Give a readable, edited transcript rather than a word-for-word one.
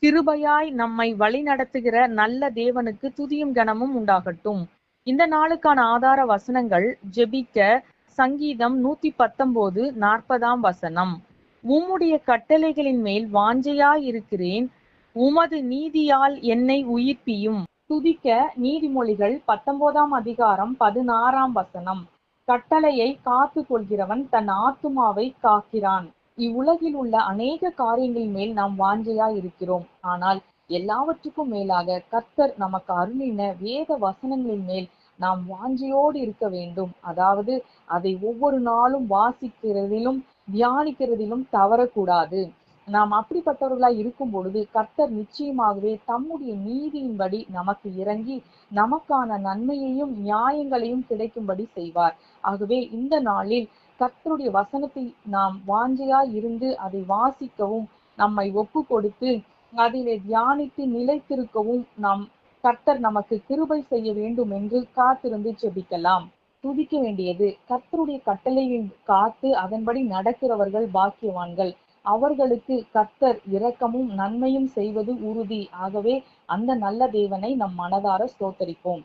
கிருபையாய் நம்மை வழிநடத்துகிற நல்ல தேவனுக்கு துதியும் கனமும் உண்டாகட்டும். இந்த நாளுக்கான ஆதார வசனங்கள் ஜெபிக்க சங்கீதம் 119:40. உம்முடைய கட்டளைகளின் மேல் வாஞ்சையாயிருக்கிறேன், உமது நீதியால் என்னை உயிர்ப்பியும். துதிக்க நீதிமொழிகள் 19:16. கட்டளையை காத்து கொள்கிறவன் தன் ஆத்துமாவை காக்கிறான். இவ்வுலகில் உள்ள அநேக காரியங்களின் மேல் நாம் வாஞ்சையாய் இருக்கிறோம். ஆனால் எல்லாவற்றுக்கும் மேலாக கர்த்தர் நமக்கு அருளின வேத வசனங்களின் மேல் நாம் வாஞ்சையோடு இருக்க வேண்டும். அதாவது அதை ஒவ்வொரு நாளும் வாசிக்கிறதிலும் தியானிக்கிறதிலும் தவறக்கூடாது. நாம் அப்படிப்பட்டவர்களாய் இருக்கும் பொழுது கர்த்தர் நிச்சயமாகவே தம்முடைய நீதியின்படி நமக்கு இறங்கி நமக்கான நன்மையையும் நியாயங்களையும் கிடைக்கும்படி செய்வார். ஆகவே இந்த நாளில் கர்த்தருடைய வசனத்தை நாம் வாஞ்சையாய் இருந்து அதை வாசிக்கவும், நம்மை ஒப்பு கொடுத்து அதிலே தியானித்து நிலைத்திருக்கவும் கர்த்தர் நமக்கு கிருபை செய்ய வேண்டும் என்று காத்திருந்து ஜெபிக்கலாம். துதிக்க வேண்டியது கர்த்தருடைய கட்டளையை காத்து அதன்படி நடக்கிறவர்கள் பாக்கியவான்கள். அவர்களுக்கு கர்த்தர் இரக்கமும் நன்மையும் செய்வது உறுதி. ஆகவே அந்த நல்ல தேவனை நம் மனதார ஸ்தோத்தரிப்போம்.